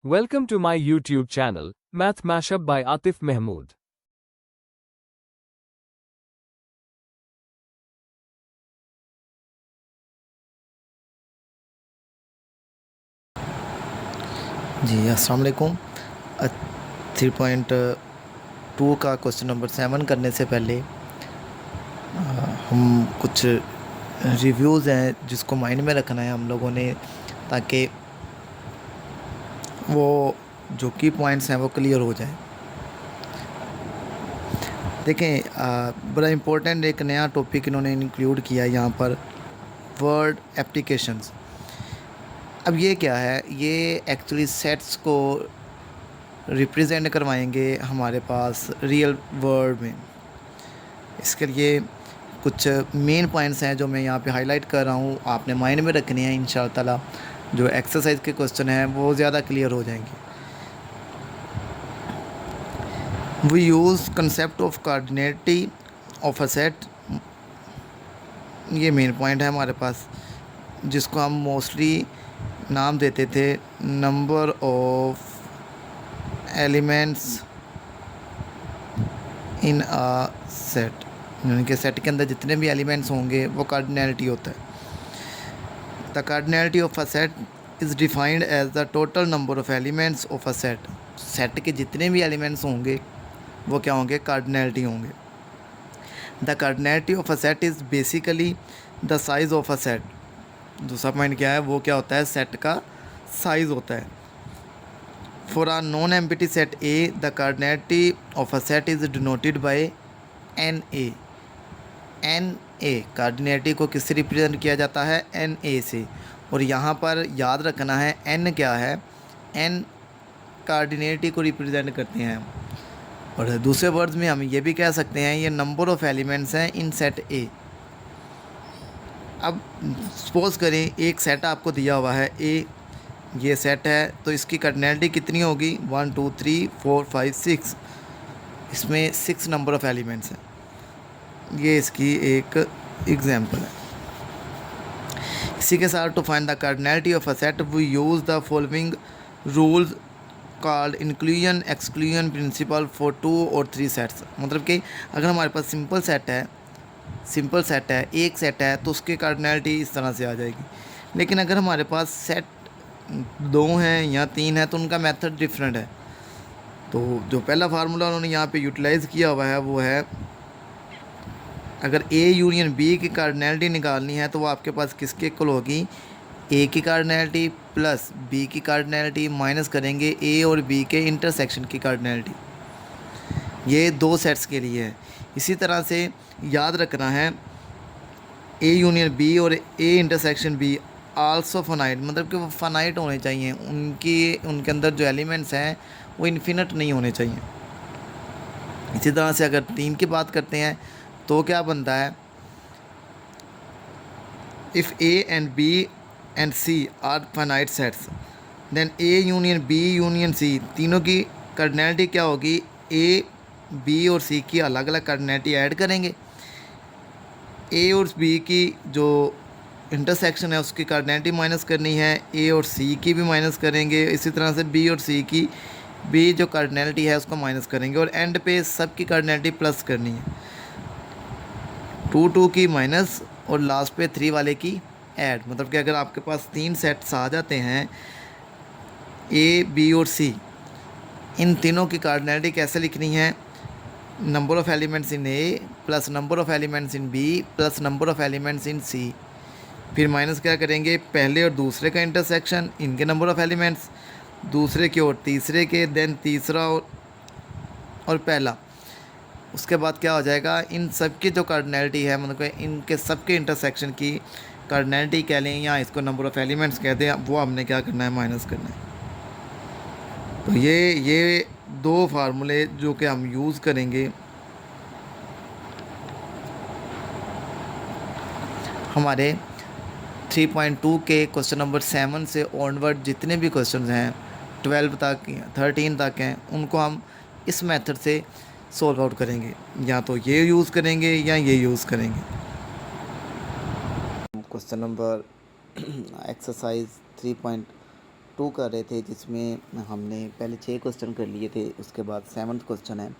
Welcome to my YouTube channel, Math Mashup by Atif Mahmood. जी अस्सलाम वालेकुम। 3.2 का question number 7 करने से पहले हम कुछ रिव्यूज़ हैं जिसको माइंड में रखना है हम लोगों ने, ताकि वो जो की पॉइंट्स हैं वो क्लियर हो जाए। देखें, बड़ा इम्पोर्टेंट एक नया टॉपिक इन्होंने इंक्लूड किया यहाँ पर, वर्ड एप्लीकेशंस। अब ये क्या है, ये एक्चुअली सेट्स को रिप्रेजेंट करवाएंगे हमारे पास रियल वर्ल्ड में। इसके लिए कुछ मेन पॉइंट्स हैं जो मैं यहाँ पे हाईलाइट कर रहा हूँ, आपने माइंड में रखने हैं। इंशाअल्लाह ताला जो एक्सरसाइज के क्वेश्चन हैं वो ज़्यादा क्लियर हो जाएंगे। We use concept of cardinality of a set, ये मेन पॉइंट है हमारे पास, जिसको हम मोस्टली नाम देते थे number of elements in a set. यानी कि सेट के अंदर जितने भी एलिमेंट्स होंगे वो कार्डिनैलिटी होता है। The cardinality of a set is defined as the total number of elements of a set. Set के जितने भी एलिमेंट्स होंगे वो क्या होंगे, कार्डिनैलिटी होंगे। The cardinality of a set is basically the size of a set. दूसरा point क्या है, वो क्या होता है, सेट का साइज़ होता है। For a non empty set A, the cardinality of a set is denoted by N A. N A cardinality को किससे रिप्रेजेंट किया जाता है, एन ए से। और यहाँ पर याद रखना है एन क्या है, एन कार्डिनैलिटी को रिप्रेजेंट करते हैं। और दूसरे वर्ड्स में हम ये भी कह सकते हैं ये नंबर ऑफ एलिमेंट्स हैं इन सेट ए। अब सपोज़ करें एक सेट आपको दिया हुआ है ए, ये सेट है, तो इसकी कार्डिनैलिटी कितनी होगी, 1 2 3 4 5 6। इसमें 6 नंबर ऑफ़ एलिमेंट्स हैं। ये इसकी एक एग्जांपल है। इसी के साथ to find the cardinality of a set we use the following rules called inclusion exclusion principle for 2 और 3 सेट्स। मतलब कि अगर हमारे पास सिंपल सेट है, एक सेट है, तो उसकी कार्डिनैलिटी इस तरह से आ जाएगी। लेकिन अगर हमारे पास सेट 2 हैं या 3 है तो उनका मेथड डिफरेंट है। तो जो पहला फार्मूला उन्होंने यहाँ पे यूटिलाइज़ किया हुआ है वो है, अगर ए यूनियन बी की कार्डिनैलिटी निकालनी है तो वो आपके पास किसके इक्वल होगी, ए की कार्डिनैलिटी प्लस बी की कार्डिनैलिटी माइनस करेंगे ए और बी के इंटरसेक्शन की कार्डिनैलिटी। ये 2 सेट्स के लिए है। इसी तरह से याद रखना है ए यूनियन बी और A intersection be also finite, मतलब कि वो फाइनाइट होने चाहिए, उनके अंदर जो एलिमेंट्स हैं वो इन्फिनिट नहीं होने चाहिए। इसी तरह से अगर 3 की बात करते हैं तो क्या बनता है, if A and B and C are finite sets then A union B union C, तीनों की कार्डिनैलिटी क्या होगी, ए बी और सी की अलग अलग कार्डिनैलिटी ऐड करेंगे। ए और बी की जो इंटरसेक्शन है उसकी कार्डिनैलिटी माइनस करनी है, ए और सी की भी माइनस करेंगे। इसी तरह से बी और सी की भी जो कार्डिनैलिटी है उसको माइनस करेंगे, और एंड पे सब की कार्डिनैलिटी प्लस करनी है, 2 2 की माइनस और लास्ट पे 3 वाले की ऐड। मतलब कि अगर आपके पास 3 सेट्स आ जाते हैं ए बी और सी, इन तीनों की कार्डिनैलिटी कैसे लिखनी है, number of elements in A plus number of elements in B plus number of elements in C. फिर माइनस क्या करेंगे, पहले और दूसरे का इंटरसेक्शन, इनके नंबर ऑफ़ एलिमेंट्स, दूसरे के और तीसरे के, देन तीसरा और पहला। उसके बाद क्या हो जाएगा, इन सब की जो कार्डिनैलिटी है, मतलब कि इनके सब के इंटरसेक्शन की कार्डिनैलिटी कह लें या इसको नंबर ऑफ़ एलिमेंट्स कहते हैं, वो हमने क्या करना है, माइनस करना है। तो ये 2 फार्मूले जो कि हम यूज़ करेंगे हमारे 3.2 के क्वेश्चन नंबर 7 से ऑनवर्ड जितने भी क्वेश्चन हैं 12 तक 13 तक हैं, उनको हम इस मेथड से सॉल्व आउट करेंगे, या तो ये यूज़ करेंगे या ये यूज़ करेंगे। क्वेश्चन नंबर एक्सरसाइज 3.2 2 कर रहे थे, जिसमें हमने पहले 6 क्वेश्चन कर लिए थे। उसके बाद 7th क्वेश्चन है।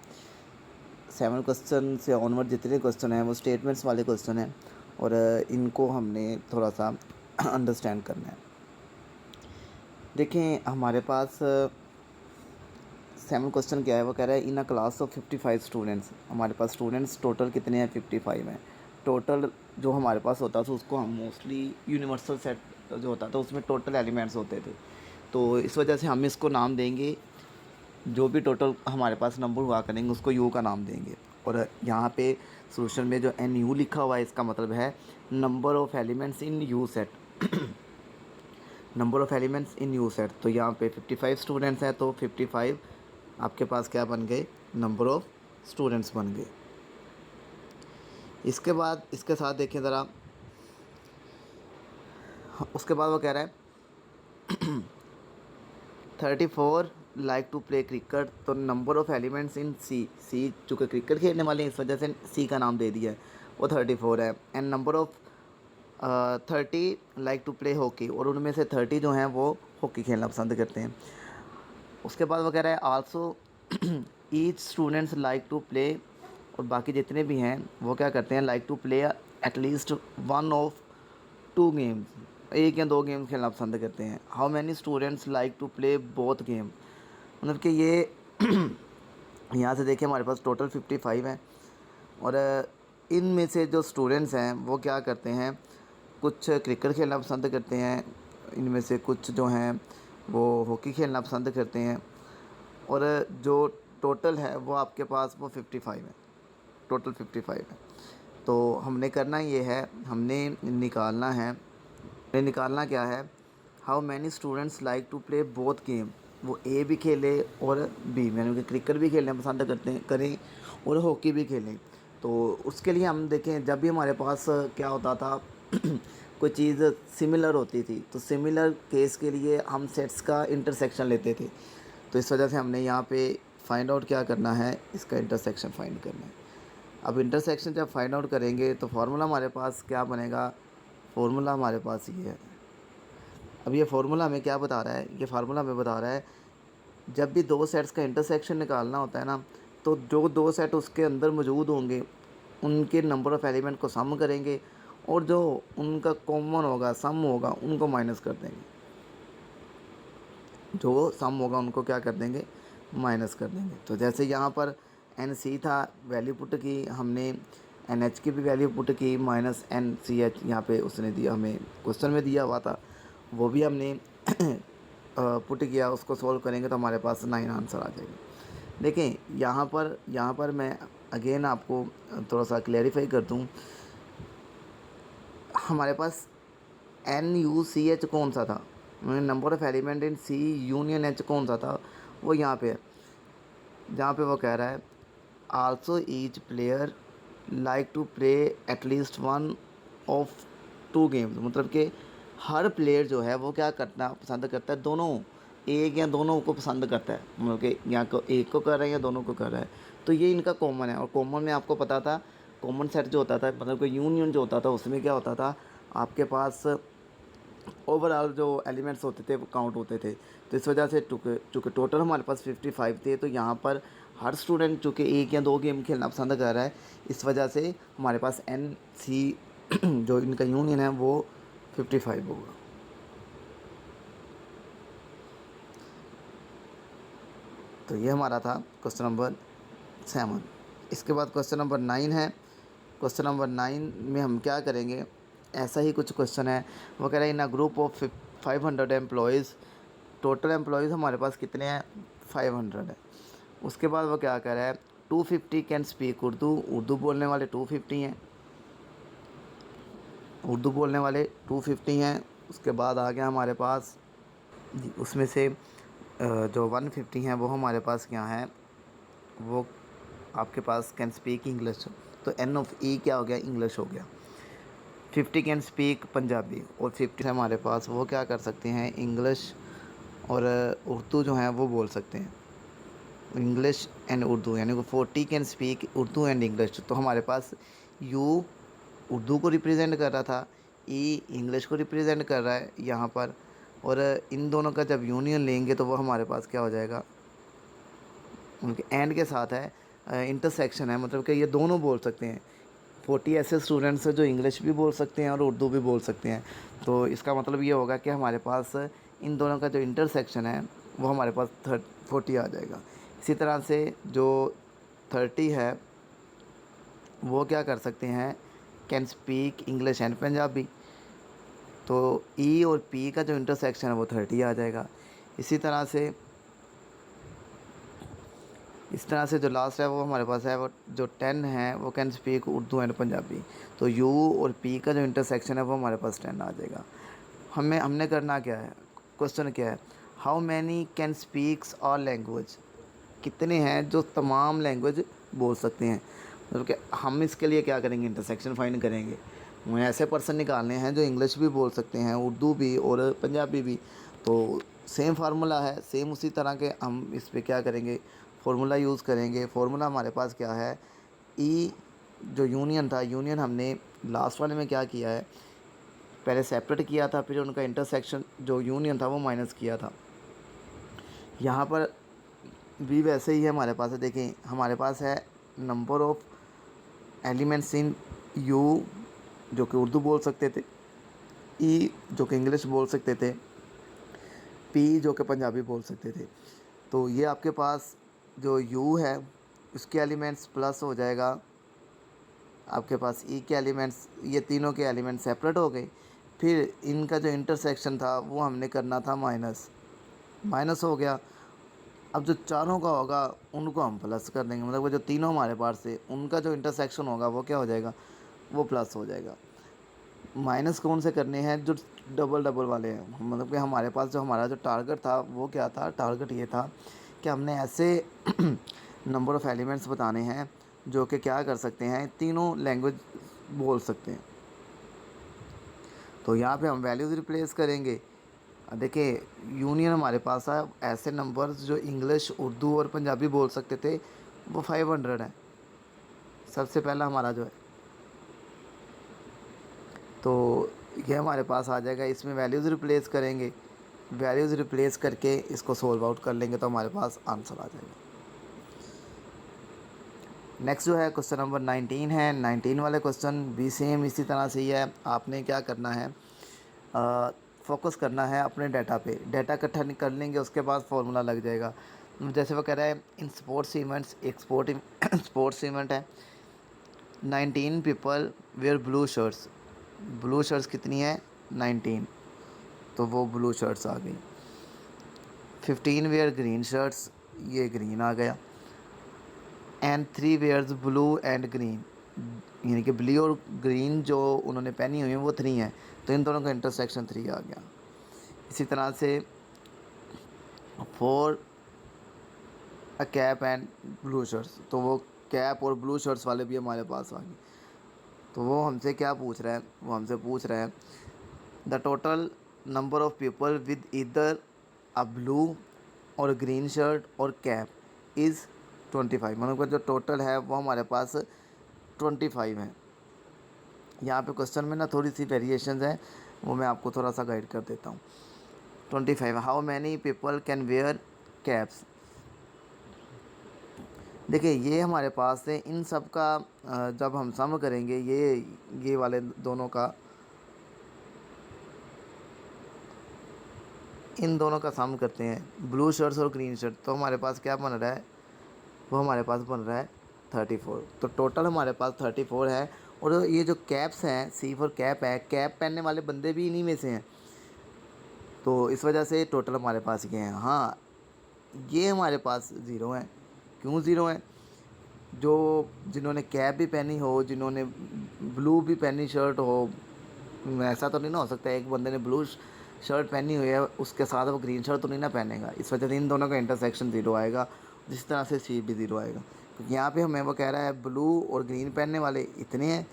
7 क्वेश्चन से ऑनवर्ड जितने क्वेश्चन हैं वो स्टेटमेंट्स वाले क्वेश्चन हैं, और इनको हमने थोड़ा सा अंडरस्टैंड करना है। देखें हमारे पास 7 क्वेश्चन क्या है, वो कह रहा है इन अ क्लास ऑफ 55 स्टूडेंट्स। हमारे पास स्टूडेंट्स टोटल कितने हैं, 55 हैं। टोटल जो हमारे पास होता था उसको हम मोस्टली यूनिवर्सल सेट जो होता था उसमें टोटल एलिमेंट्स होते थे, तो इस वजह से हम इसको नाम देंगे, जो भी टोटल हमारे पास नंबर हुआ करेंगे उसको यू का नाम देंगे। और यहाँ पे सोल्यूशन में जो एन यू लिखा हुआ है इसका मतलब है number of elements in you set. Number of elements in you set, तो यहाँ पे 55 स्टूडेंट्स हैं, तो 55 आपके पास क्या बन गए, नंबर ऑफ़ स्टूडेंट्स बन गए। इसके बाद इसके साथ देखें ज़रा, उसके बाद वो कह रहा है 34 लाइक टू प्ले क्रिकेट, तो नंबर ऑफ़ एलिमेंट्स इन सी चूँकि क्रिकेट खेलने वाले हैं इस वजह से सी का नाम दे दिया है, वो 34 है। And number of 30 like to play hockey, और उनमें से 30 जो हैं वो हॉकी खेलना पसंद करते हैं। उसके बाद वो कह रहा है also each students like to play, और बाकी जितने भी हैं वो क्या करते हैं, like to play at least one of 2 games, 1 या 2 गेम खेलना पसंद करते हैं। How many students like to play both game, मतलब कि ये यहाँ से देखिए हमारे पास टोटल 55 हैं, और इनमें से जो स्टूडेंट्स हैं वो क्या करते हैं, कुछ क्रिकेट खेलना पसंद करते हैं, इनमें से कुछ जो हैं वो हॉकी खेलना पसंद करते हैं, और जो टोटल है वो आपके पास वो 55 है, टोटल 55 है। तो हमने करना ये है, हमने निकालना क्या है, how many students like to play both game, वो ए भी खेले और बी, यानी कि क्रिकेट भी खेलना पसंद करें और हॉकी भी खेलें। तो उसके लिए हम देखें, जब भी हमारे पास क्या होता था कोई चीज़ सिमिलर होती थी, तो सिमिलर केस के लिए हम सेट्स का इंटरसेक्शन लेते थे। तो इस वजह से हमने यहाँ पे फाइंड आउट क्या करना है, इसका इंटरसेक्शन फाइंड करना है। अब इंटरसेक्शन जब फाइंड आउट करेंगे तो फार्मूला हमारे पास क्या बनेगा, फार्मूला हमारे पास ये है। अब ये फार्मूला हमें क्या बता रहा है, ये फार्मूला हमें बता रहा है जब भी 2 सेट्स का इंटरसेक्शन निकालना होता है ना, तो जो 2 सेट उसके अंदर मौजूद होंगे उनके नंबर ऑफ़ एलिमेंट को सम करेंगे, और जो उनका कॉमन होगा, सम होगा, उनको माइनस कर देंगे। जो सम होगा उनको क्या कर देंगे, माइनस कर देंगे। तो जैसे यहाँ पर एन सी था, वैल्यू पुट की हमने, एन एच की भी वैल्यू पुट की, माइनस एन सी एच यहाँ पे उसने दिया, हमें क्वेश्चन में दिया हुआ था, वो भी हमने पुट किया। उसको सॉल्व करेंगे तो हमारे पास 9 आंसर आ जाएगा। देखें यहाँ पर मैं अगेन आपको थोड़ा सा क्लैरिफाई कर दूँ, हमारे पास एन यू सी एच कौन सा था, number of element in C union H कौन सा था, वो यहाँ पे है, जहाँ पे वो कह रहा है also each player like to play at least one of 2 games, मतलब कि हर प्लेयर जो है वो क्या करना पसंद करता है, दोनों, एक या दोनों को पसंद करता है, मतलब कि या को एक को कर रहा है या दोनों को कर रहा है। तो ये इनका कॉमन है, और कॉमन में आपको पता था, कॉमन सेट जो होता था, मतलब कि यूनियन जो होता था, उसमें क्या होता था, आपके पास ओवरऑल जो एलिमेंट्स होते थे वो काउंट होते थे। तो इस वजह से चूँकि टोटल हमारे पास 55 थे, तो यहाँ पर हर स्टूडेंट चूँकि 1 या 2 गेम खेलना पसंद कर रहा है, इस वजह से हमारे पास एन सी जो इनका यूनियन है वो 55 होगा। तो ये हमारा था क्वेश्चन नंबर 7। इसके बाद क्वेश्चन नंबर 9 है। क्वेश्चन नंबर 9 में हम क्या करेंगे, ऐसा ही कुछ क्वेश्चन है। वो कह रहे हैं in a group of 500 employees, total employees हमारे पास कितने हैं, 500 है। उसके बाद वो क्या कह रहा है 250 कैन स्पीक उर्दू, उर्दू बोलने वाले 250 हैं, उर्दू बोलने वाले 250 हैं। उसके बाद आ गया हमारे पास उसमें से जो 150 हैं वो हमारे पास क्या हैं, वो आपके पास कैन स्पीक इंग्लिश, तो एन ऑफ ई क्या हो गया, इंग्लिश हो गया। 50 कैन स्पीक पंजाबी, और 50 हमारे पास वो क्या कर सकते हैं, इंग्लिश और उर्दू जो है वो बोल सकते हैं, इंग्लिश एंड उर्दू, यानी कि 40 can speak Urdu and English. तो हमारे पास यू उर्दू को रिप्रेजेंट कर रहा था, ई इंग्लिश को रिप्रेजेंट कर रहा है यहाँ पर, और इन दोनों का जब यूनियन लेंगे तो वो हमारे पास क्या हो जाएगा, उनके एंड के साथ है इंटरसेक्शन है, मतलब कि ये दोनों बोल सकते हैं। 40 ऐसे स्टूडेंट्स हैं जो इंग्लिश भी बोल सकते हैं और उर्दू भी बोल सकते हैं। तो इसका मतलब ये होगा कि हमारे पास इन दोनों का जो इंटरसेक्शन है वो हमारे पास 40 आ जाएगा। इसी तरह से जो 30 है वो क्या कर सकते हैं, can speak English and Punjabi. तो ई और पी का जो इंटरसेक्शन है वो 30 आ जाएगा। इसी तरह से जो लास्ट है वो हमारे पास है, वो जो 10 है वो can speak Urdu and Punjabi. तो यू और पी का जो इंटरसेक्शन है वो हमारे पास 10 आ जाएगा। हमने करना क्या है, क्वेश्चन क्या है, how many can speaks all language, कितने हैं जो तमाम लैंग्वेज बोल सकते हैं। मतलब कि हम इसके लिए क्या करेंगे, इंटरसेक्शन फाइंड करेंगे। हमें ऐसे पर्सन निकालने हैं जो इंग्लिश भी बोल सकते हैं, उर्दू भी और पंजाबी भी। तो सेम फार्मूला है, सेम उसी तरह के हम इस पे क्या करेंगे, फार्मूला यूज़ करेंगे। फार्मूला हमारे पास क्या है, ई जो यूनियन था, यूनियन हमने लास्ट वाले में क्या किया है, पहले सेपरेट किया था, फिर उनका इंटरसेक्शन जो यूनियन था वो माइनस किया था। यहाँ पर भी वैसे ही है हमारे पास है। देखें हमारे पास है number of elements in you जो कि उर्दू बोल सकते थे, ई जो कि इंग्लिश बोल सकते थे, पी जो कि पंजाबी बोल सकते थे। तो ये आपके पास जो यू है उसके एलिमेंट्स प्लस हो जाएगा, आपके पास ई के एलिमेंट्स, ये तीनों के एलिमेंट्स सेपरेट हो गए। फिर इनका जो इंटरसेक्शन था वो हमने करना था माइनस, माइनस हो गया। अब जो चारों का होगा उनको हम प्लस कर देंगे, मतलब वो जो तीनों हमारे पास से उनका जो इंटरसेक्शन होगा वो क्या हो जाएगा, वो प्लस हो जाएगा। माइनस कौन से करने हैं, जो डबल डबल वाले हैं। मतलब कि हमारे पास जो हमारा जो टारगेट था वो क्या था, टारगेट ये था कि हमने ऐसे नंबर ऑफ़ एलिमेंट्स बताने हैं जो कि क्या कर सकते हैं, तीनों लैंग्वेज बोल सकते हैं। तो यहाँ पे हम वैल्यूज़ रिप्लेस करेंगे। देखिए यूनियन हमारे पास है, ऐसे नंबर्स जो इंग्लिश, उर्दू और पंजाबी बोल सकते थे वो 500 है, सबसे पहला हमारा जो है। तो ये हमारे पास आ जाएगा, इसमें वैल्यूज़ रिप्लेस करेंगे, वैल्यूज़ रिप्लेस करके इसको सॉल्व आउट कर लेंगे तो हमारे पास आंसर आ जाएगा। नेक्स्ट जो है क्वेश्चन नंबर 19 है। 19 वाले क्वेश्चन भी सेम इसी तरह से ही है। आपने क्या करना है, फोकस करना है अपने डाटा पे, डाटा इकट्ठा कर लेंगे उसके बाद फार्मूला लग जाएगा। जैसे वो कह रहा है इन स्पोर्ट्स इवेंट्स, एक स्पोर्ट्स इवेंट है, 19 people wear blue shirts, blue shirts कितनी है 19, तो वो ब्लू शर्ट्स आ गई। 15 वेयर ग्रीन शर्ट्स, ये ग्रीन आ गया। And 3 wears blue and green, यानी कि ब्लू और ग्रीन जो उन्होंने पहनी हुई है वो 3 है, तो इन दोनों का इंटरसेक्शन 3 आ गया। इसी तरह से 4 a cap and blue shirts, तो वो कैप और ब्लू शर्ट्स वाले भी हमारे पास आ गए। तो वो हमसे क्या पूछ रहा है, वो हमसे पूछ रहा है the total number of people with either a blue और ग्रीन शर्ट और कैप इज़ 25। मतलब जो टोटल है वो हमारे पास 25 है। यहाँ पे क्वेश्चन में ना थोड़ी सी वेरिएशंस हैं, वो मैं आपको थोड़ा सा गाइड कर देता हूँ। 25, how many people can wear caps. देखिए ये हमारे पास है, इन सब का जब हम सम करेंगे ये वाले दोनों का, इन दोनों का सम करते हैं, ब्लू शर्ट्स और ग्रीन शर्ट, तो हमारे पास क्या बन रहा है, वो हमारे पास बन रहा है 34। तो टोटल हमारे पास 34 है। और ये जो कैप्स हैं, सी फॉर कैप है, कैप पहनने वाले बंदे भी इन्हीं में से हैं, तो इस वजह से टोटल हमारे पास ये हैं। हाँ ये हमारे पास ज़ीरो हैं। क्यों ज़ीरो हैं, जो जिन्होंने कैप भी पहनी हो, जिन्होंने ब्लू भी पहनी शर्ट हो, ऐसा तो नहीं ना हो सकता एक बंदे ने ब्लू शर्ट पहनी हुई है उसके साथ वो ग्रीन शर्ट तो नहीं ना पहनेगा, इस वजह से इन दोनों का इंटरसेक्शन 0 आएगा। जिस तरह से सी भी 0 आएगा, क्योंकि यहाँ पे हमें वो कह रहा है ब्लू और ग्रीन पहनने वाले इतने हैं,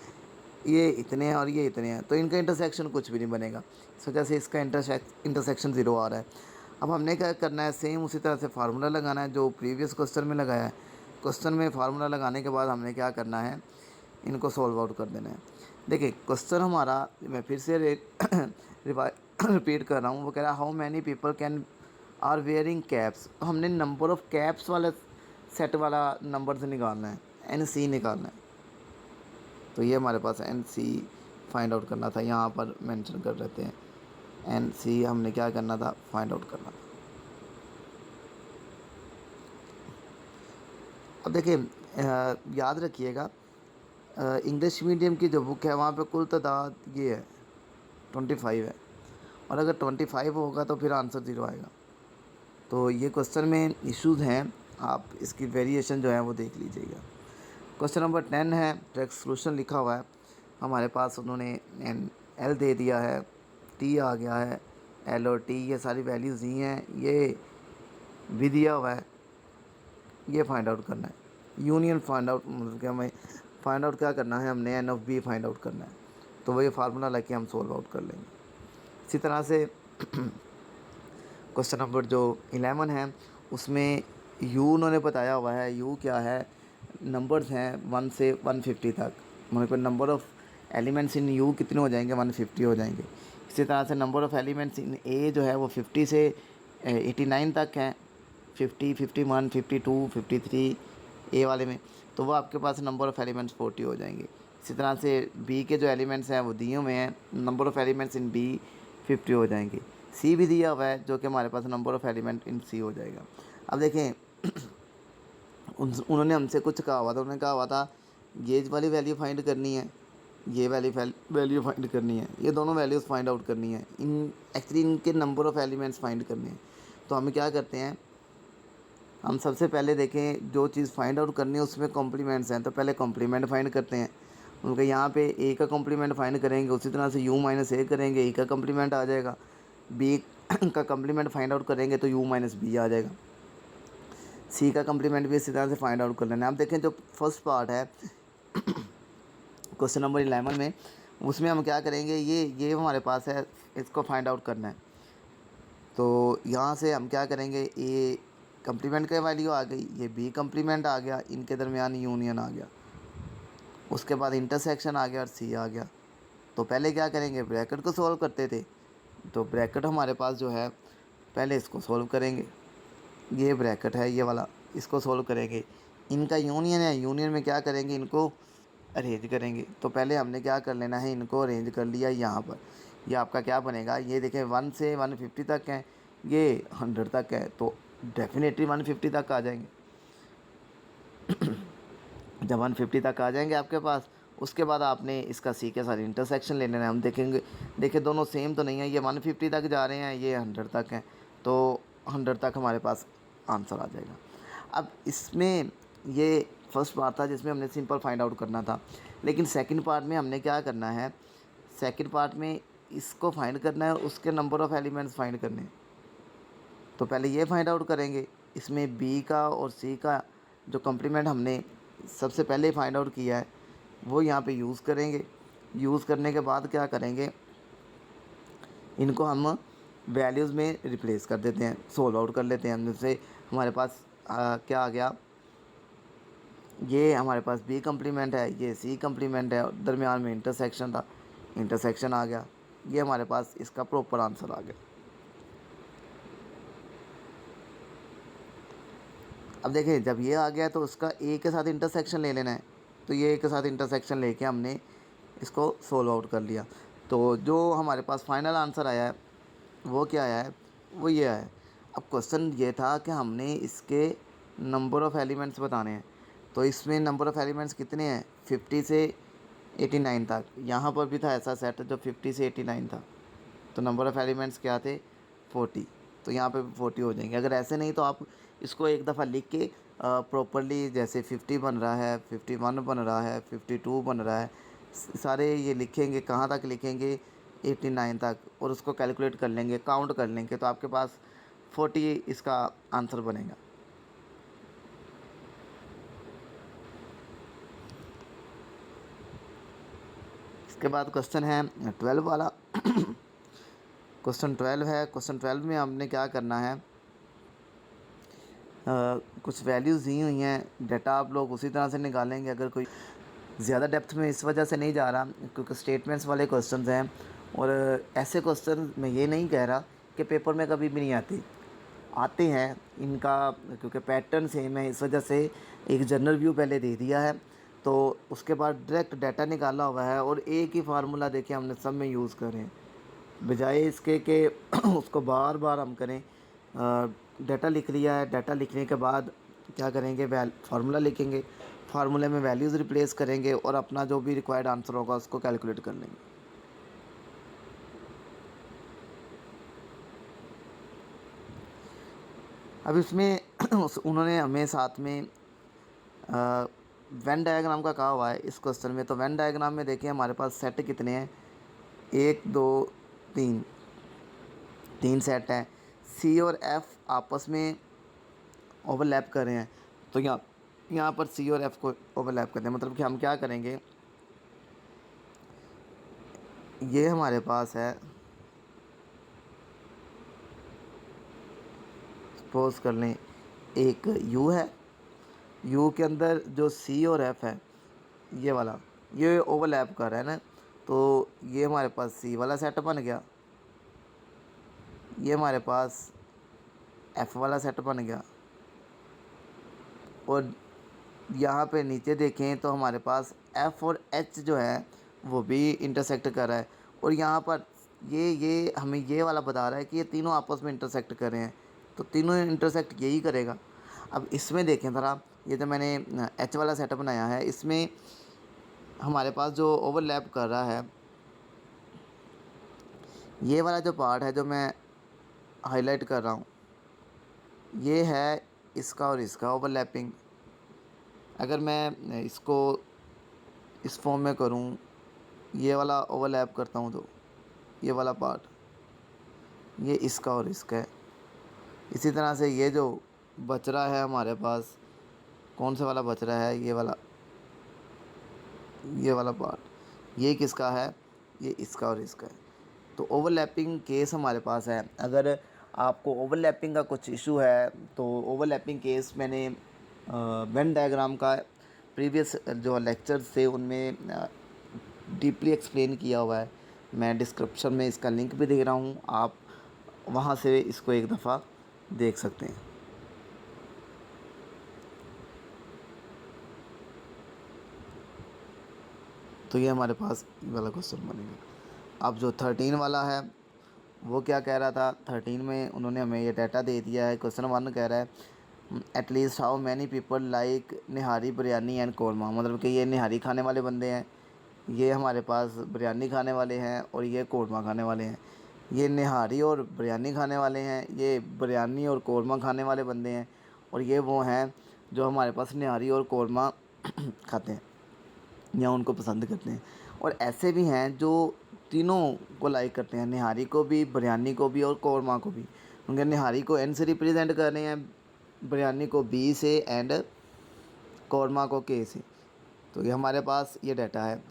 ये इतने हैं और ये इतने हैं, तो इनका इंटरसेक्शन कुछ भी नहीं बनेगा, इस वजह से इसका इंटरसेक्शन 0 आ रहा है। अब हमने क्या करना है, सेम उसी तरह से फार्मूला लगाना है जो प्रीवियस क्वेश्चन में लगाया है। क्वेश्चन में फार्मूला लगाने के बाद हमने क्या करना है, इनको सॉल्व आउट कर देना है। देखिए क्वेश्चन हमारा, मैं फिर से रिपीट कर रहा हूँ। वो कह रहा है how many people can are wearing caps. तो हमने नंबर ऑफ़ कैप्स वाला सेट वाला नंबर से निकालना है, NC निकालना है। तो ये हमारे पास NC फाइंड आउट करना था, यहाँ पर मेंशन कर देते हैं NC हमने क्या करना था, फाइंड आउट करना था। अब देखिए याद रखिएगा इंग्लिश मीडियम की जो बुक है वहाँ पे कुल तादाद ये है 25 है, और अगर 25 होगा तो फिर आंसर 0 आएगा। तो ये क्वेश्चन में इश्यूज़ हैं, आप इसकी वेरिएशन जो है वो देख लीजिएगा। क्वेश्चन नंबर 10 है, ट्रैक सोल्यूशन लिखा हुआ है हमारे पास, उन्होंने L दे दिया है, T आ गया है, L और T ये सारी वैल्यूज़ दी हैं, ये भी दिया हुआ है, ये फाइंड आउट करना है। यूनियन फाइंड आउट मतलब कि हमें फाइंड आउट क्या करना है, हमने N of B find out करना है। तो वही फार्मूला लेके हम सोल्व आउट कर लेंगे। इसी तरह से क्वेश्चन नंबर जो 11 है उसमें U उन्होंने बताया हुआ है, U क्या है, नंबर्स हैं 1 से 150 तक, मतलब number of elements in U कितने हो जाएंगे, 150 हो जाएंगे। इसी तरह से number of elements in A जो है वो 50 से 89 तक हैं, 50, 51, 52, 53 A वाले में, तो वो आपके पास नंबर ऑफ़ एलिमेंट्स 40 हो जाएंगे। इसी तरह से B के जो एलिमेंट्स हैं वो दिए हुए हैं, number of elements in B 50 हो जाएंगे। C भी दिया हुआ है जो कि हमारे पास number of element in C हो जाएगा। अब देखें उन्होंने हमसे कुछ कहा हुआ था, उन्होंने कहा हुआ था ये वाली वैल्यू फाइंड करनी है, ये वैल्यू फाइंड करनी है, ये दोनों वैल्यूज़ फाइंड आउट करनी है, इन एक्चुअली इनके नंबर ऑफ़ एलिमेंट्स फाइंड करने हैं। तो हमें क्या करते हैं, हम सबसे पहले देखें जो चीज़ फाइंड आउट करनी है उसमें कॉम्प्लीमेंट्स हैं, तो पहले कॉम्प्लीमेंट फाइंड करते हैं। उनके यहाँ पे A का कॉम्प्लीमेंट फाइंड करेंगे, उसी तरह से U माइनस A करेंगे, A का कॉम्प्लीमेंट आ जाएगा, B का कॉम्प्लीमेंट फाइंड आउट करेंगे तो U माइनस B आ जाएगा, C का कॉम्प्लीमेंट भी इसी तरह से फाइंड आउट कर लेना है। आप देखें जो फर्स्ट पार्ट है क्वेश्चन नंबर 11 में, उसमें हम क्या करेंगे, ये हमारे पास है, इसको फाइंड आउट करना है। तो यहाँ से हम क्या करेंगे, A कम्प्लीमेंट का वैल्यू आ गई, ये B कम्प्लीमेंट आ गया, इनके दरमियान यूनियन आ गया, उसके बाद इंटरसेक्शन आ गया और C आ गया। तो पहले क्या करेंगे, ब्रैकेट को सॉल्व करते थे, तो ब्रैकेट हमारे पास जो है पहले इसको सॉल्व करेंगे, ये ब्रैकेट है ये वाला, इसको सॉल्व करेंगे, इनका यूनियन है, यूनियन में क्या करेंगे, इनको अरेंज करेंगे। तो पहले हमने क्या कर लेना है, इनको अरेंज कर लिया यहाँ पर, ये आपका क्या बनेगा, ये देखें 1 से 150 तक है, ये 100 तक है, तो डेफिनेटली 150 तक आ जाएंगे। जब 150 तक आ जाएंगे आपके पास, उसके बाद आपने इसका C के साथ इंटरसेक्शन ले लेना है। हम देखेंगे, देखिए दोनों सेम तो नहीं है, ये 150 तक जा रहे हैं, ये 100 तक हैं, तो 100 तक हमारे पास आंसर आ जाएगा। अब इसमें ये फर्स्ट पार्ट था जिसमें हमने सिंपल फाइंड आउट करना था, लेकिन सेकंड पार्ट में हमने क्या करना है, सेकंड पार्ट में इसको फाइंड करना है, उसके नंबर ऑफ़ एलिमेंट्स फाइंड करने हैं। तो पहले ये फाइंड आउट करेंगे, इसमें B का और C का जो कॉम्प्लीमेंट हमने सबसे पहले फाइंड आउट किया है वो यहाँ पे यूज़ करेंगे। यूज़ करने के बाद क्या करेंगे, इनको हम वैल्यूज़ में रिप्लेस कर देते हैं, सोल्व आउट कर लेते हैं। हम जैसे हमारे पास क्या आ गया, ये हमारे पास B कम्प्लीमेंट है, ये C कम्प्लीमेंट है, दरमियान में इंटरसेक्शन था, इंटरसेक्शन आ गया, ये हमारे पास इसका प्रॉपर आंसर आ गया। अब देखिए जब ये आ गया तो उसका A के साथ इंटरसेक्शन ले लेना है, तो ये A के साथ इंटरसेक्शन लेके हमने इसको सोल्व आउट कर लिया। तो जो हमारे पास फाइनल आंसर आया है वो क्या आया है, वो ये आया है। अब क्वेश्चन ये था कि हमने इसके नंबर ऑफ़ एलिमेंट्स बताने हैं, तो इसमें नंबर ऑफ़ एलिमेंट्स कितने हैं, 50 से 89 तक। यहाँ पर भी था ऐसा सेट जो 50 से 89 था, तो नंबर ऑफ़ एलिमेंट्स क्या थे, 40, तो यहाँ पे 40 हो जाएंगे। अगर ऐसे नहीं तो आप इसको एक दफ़ा लिख के प्रॉपरली, जैसे 50 बन रहा है, 51 बन रहा है, 52 बन रहा है, सारे ये लिखेंगे, कहाँ तक लिखेंगे, 89 तक, और उसको कैलकुलेट कर लेंगे, काउंट कर लेंगे, तो आपके पास 40 इसका आंसर बनेगा। इसके बाद क्वेश्चन है 12 वाला क्वेश्चन 12 है। क्वेश्चन 12 में हमने क्या करना है, कुछ वैल्यूज़ दी हुई हैं, डाटा आप लोग उसी तरह से निकालेंगे। अगर कोई ज़्यादा डेप्थ में इस वजह से नहीं जा रहा क्योंकि स्टेटमेंट्स वाले क्वेश्चंस हैं और ऐसे क्वेश्चन मैं ये नहीं कह रहा कि पेपर में कभी भी नहीं आते हैं इनका, क्योंकि पैटर्न सेम है, इस वजह से एक जनरल व्यू पहले दे दिया है, तो उसके बाद डायरेक्ट डाटा निकाला हुआ है और एक ही फार्मूला देखिए हमने सब में यूज़ करें, बजाय इसके कि उसको बार बार हम करें। डाटा लिख लिया है, डाटा लिखने के बाद क्या करेंगे, फार्मूला लिखेंगे, फार्मूले में वैल्यूज़ रिप्लेस करेंगे और अपना जो भी रिक्वायर्ड आंसर होगा उसको कैलकुलेट कर लेंगे। अब इसमें उन्होंने हमें साथ में वेन डायग्राम का कहा हुआ है इस क्वेश्चन में। तो वेन डायग्राम में देखिए हमारे पास सेट कितने हैं, 1 2 3, 3 सेट हैं। सी और एफ़ आपस में ओवरलैप कर रहे हैं, तो यहाँ पर सी और एफ़ को ओवरलैप करते हैं, मतलब कि हम क्या करेंगे, ये हमारे पास है, सपोज कर लें एक यू है, यू के अंदर जो सी और एफ़ है ये वाला, ये ओवरलैप कर रहा है ना, तो ये हमारे पास सी वाला सेट बन गया, ये हमारे पास एफ़ वाला सेट बन गया, और यहाँ पे नीचे देखें तो हमारे पास एफ़ और एच जो है वो भी इंटरसेक्ट कर रहा है, और यहाँ पर ये हमें ये वाला बता रहा है कि ये तीनों आपस में इंटरसेक्ट कर रहे हैं, तो तीनों इंटरसेक्ट यही करेगा। अब इसमें देखें ज़रा, ये जो मैंने एच वाला सेट बनाया है, इसमें हमारे पास जो ओवरलैप कर रहा है, ये वाला जो पार्ट है जो मैं हाईलाइट कर रहा हूँ, ये है इसका और इसका ओवरलैपिंग। अगर मैं इसको इस फॉर्म में करूँ, ये वाला ओवरलैप करता हूँ, तो ये वाला पार्ट ये इसका और इसका है। इसी तरह से ये जो बच रहा है हमारे पास, कौन सा वाला बच रहा है, ये वाला पार्ट, ये किसका है, ये इसका और इसका है। तो ओवरलैपिंग केस हमारे पास है। अगर आपको ओवरलैपिंग का कुछ इशू है तो ओवरलैपिंग केस मैंने वेन डायग्राम का प्रीवियस जो लेक्चर्स थे उनमें डीपली एक्सप्लेन किया हुआ है। मैं डिस्क्रिप्शन में इसका लिंक भी दे रहा हूँ, आप वहाँ से इसको एक दफ़ा देख सकते हैं। तो ये हमारे पास ये वाला क्वेश्चन बनेगा। अब जो 13 वाला है वो क्या कह रहा था, 13 में उन्होंने हमें ये डाटा दे दिया है। क्वेश्चन 1 कह रहा है at least how many people like nihari biryani and korma, मतलब कि ये निहारी खाने वाले बंदे हैं, ये हमारे पास बिरयानी खाने वाले हैं और ये कौरमा खाने वाले हैं। ये निहारी और बिरयानी खाने वाले हैं, ये बिरयानी और कौरमा खाने वाले बंदे हैं, और ये वो हैं जो हमारे पास निहारी और कौरमा खाते हैं या उनको पसंद करते हैं। और ऐसे भी हैं जो तीनों को लाइक करते हैं, निहारी को भी, बिरयानी को भी और कौरमा को भी। क्योंकि निहारी को एन से रिप्रेजेंट कर रहे हैं, बिरयानी को बी से एंड कौरमा को के से। तो ये हमारे पास ये डाटा है।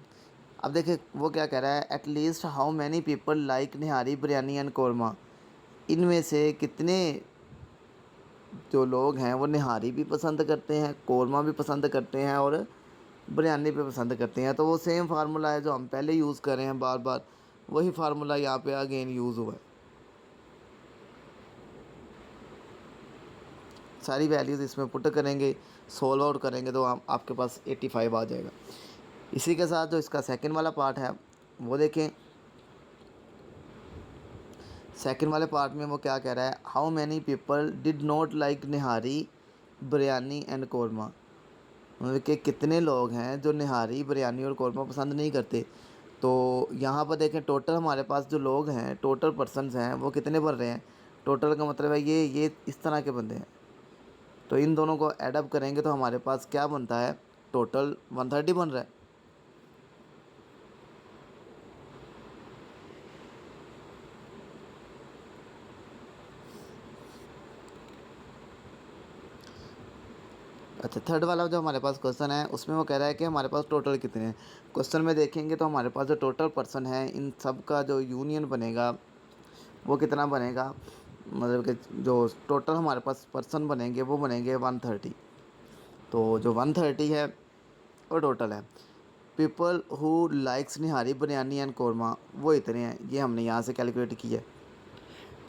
अब देखिए वो क्या कह रहा है, at least how many people like nihari biryani and korma, इनमें से कितने जो लोग हैं वो निहारी भी पसंद करते हैं, कौरमा भी पसंद करते हैं और बिरयानी भी पसंद करते हैं। तो वो सेम फार्मूला है जो हम पहले यूज़ कर रहे हैं बार बार, वही फार्मूला यहाँ पे अगेन यूज़ हुआ है। सारी वैल्यूज़ इसमें पुट करेंगे, सोल्व आउट करेंगे तो हम आपके पास 85 आ जाएगा। इसी के साथ जो इसका सेकंड वाला पार्ट है वो देखें। सेकंड वाले पार्ट में वो क्या कह रहा है, how many people did not like nihari biryani and korma, मतलब कि कितने लोग हैं जो निहारी बिरयानी और कौरमा पसंद नहीं करते। तो यहाँ पर देखें टोटल हमारे पास जो लोग हैं, टोटल पर्सनस हैं वो कितने बन रहे हैं, टोटल का मतलब है ये इस तरह के बंदे हैं। तो इन दोनों को ऐड अप करेंगे तो हमारे पास क्या बनता है, टोटल 130 बन रहा है। अच्छा, थर्ड वाला जो हमारे पास क्वेश्चन है उसमें वो कह रहा है कि हमारे पास टोटल कितने हैं। क्वेश्चन में देखेंगे तो हमारे पास जो टोटल पर्सन है इन सब का जो यूनियन बनेगा वो कितना बनेगा, मतलब कि जो टोटल हमारे पास पर्सन बनेंगे वो बनेंगे 130। तो जो 130 है वो टोटल है। People who likes nihari biryani and korma वो इतने हैं, ये हमने यहाँ से कैलकुलेट किया है।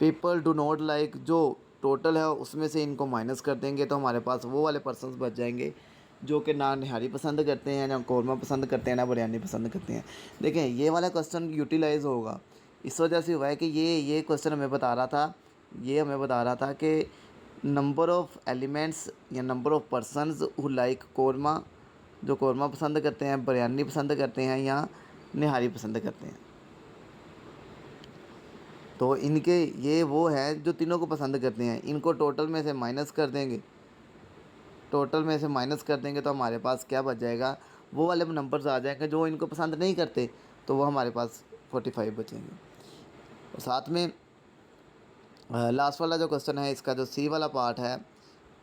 पीपल डू नॉट लाइक जो टोटल है उसमें से इनको माइनस कर देंगे तो हमारे पास वो वाले पर्सनस बच जाएंगे जो कि ना निहारी पसंद करते हैं, ना कौरमा पसंद करते हैं, ना बिरयानी पसंद करते हैं। देखें ये वाला क्वेश्चन यूटिलाइज होगा इस वजह से हुआ है कि ये क्वेश्चन हमें बता रहा था, ये हमें बता रहा था कि नंबर ऑफ़ एलिमेंट्स या number of persons who like korma, जो कौरमा पसंद करते हैं, बिरयानी पसंद करते हैं या निहारी पसंद करते हैं। तो इनके ये वो हैं जो तीनों को पसंद करते हैं, इनको टोटल में से माइनस कर देंगे, टोटल में से माइनस कर देंगे तो हमारे पास क्या बच जाएगा, वो वाले नंबर्स आ जाएंगे जो इनको पसंद नहीं करते, तो वो हमारे पास 45 बचेंगे। और साथ में लास्ट वाला जो क्वेश्चन है इसका जो सी वाला पार्ट है,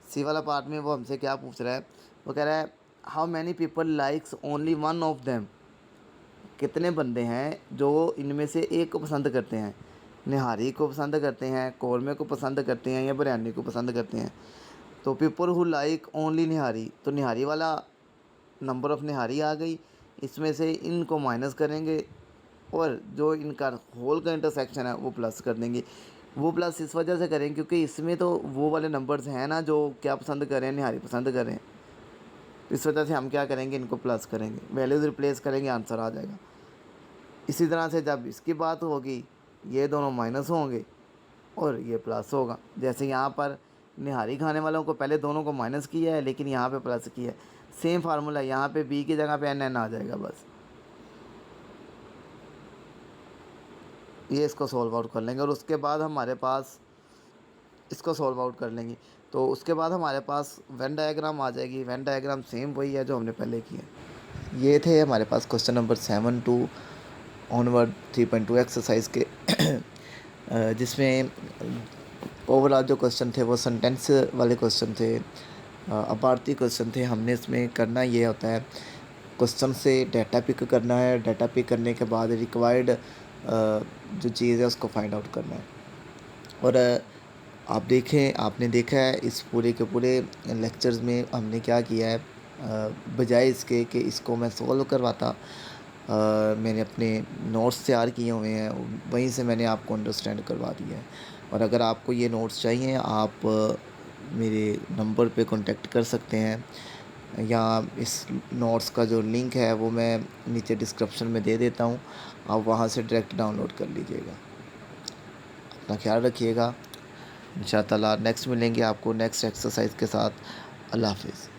सी वाला पार्ट में वो हमसे क्या पूछ रहा है, वो कह रहा है how many people likes only one of them, कितने बंदे हैं जो इनमें से एक को पसंद करते हैं, निहारी को पसंद करते हैं, कौरमे को पसंद करते हैं या बिरयानी को पसंद करते हैं। तो पीपल हु लाइक ओनली निहारी, तो निहारी वाला नंबर ऑफ़ निहारी आ गई, इसमें से इनको माइनस करेंगे और जो इनका होल का इंटरसेक्शन है वो प्लस कर देंगे। वो प्लस इस वजह से करें क्योंकि इसमें तो वो वाले नंबर्स हैं ना जो क्या पसंद कर रहे हैं, निहारी पसंद कर रहे हैं। इस वजह से हम क्या करेंगे, इनको प्लस करेंगे, वैल्यूज़ रिप्लेस करेंगे, आंसर आ जाएगा। इसी तरह से जब इसकी बात होगी ये दोनों माइनस होंगे और ये प्लस होगा। जैसे यहाँ पर निहारी खाने वालों को पहले दोनों को माइनस किया है लेकिन यहाँ पे प्लस किया है, सेम फार्मूला यहाँ पे बी की जगह पे एन एन आ जाएगा बस। ये इसको सॉल्व आउट कर लेंगे और उसके बाद हमारे पास इसको सॉल्व आउट कर लेंगे तो उसके बाद हमारे पास वेन डायग्राम आ जाएगी। वेन डायग्राम सेम वही है जो हमने पहले किया। ये थे हमारे पास question number 7 to onward 3.2 exercise के जिसमें ओवरऑल जो क्वेश्चन थे वो सेंटेंस वाले क्वेश्चन थे, अपार्थी क्वेश्चन थे। हमने इसमें करना ये होता है क्वेश्चन से डाटा पिक करना है, डाटा पिक करने के बाद रिक्वायर्ड जो चीज़ है उसको फाइंड आउट करना है। और आप देखें, आपने देखा है इस पूरे के पूरे लेक्चर्स में हमने क्या किया है, बजाय इसके कि इसको मैं सॉल्व करवाता, मैंने अपने नोट्स तैयार किए हुए हैं, वहीं से मैंने आपको अंडरस्टैंड करवा दिया है। और अगर आपको ये नोट्स चाहिए आप मेरे नंबर पे कांटेक्ट कर सकते हैं या इस नोट्स का जो लिंक है वो मैं नीचे डिस्क्रिप्शन में दे देता हूँ, आप वहाँ से डायरेक्ट डाउनलोड कर लीजिएगा। अपना ख्याल रखिएगा। इंशाअल्लाह नेक्स्ट मिलेंगे आपको नेक्स्ट एक्सरसाइज के साथ। अल्लाह हाफिज़।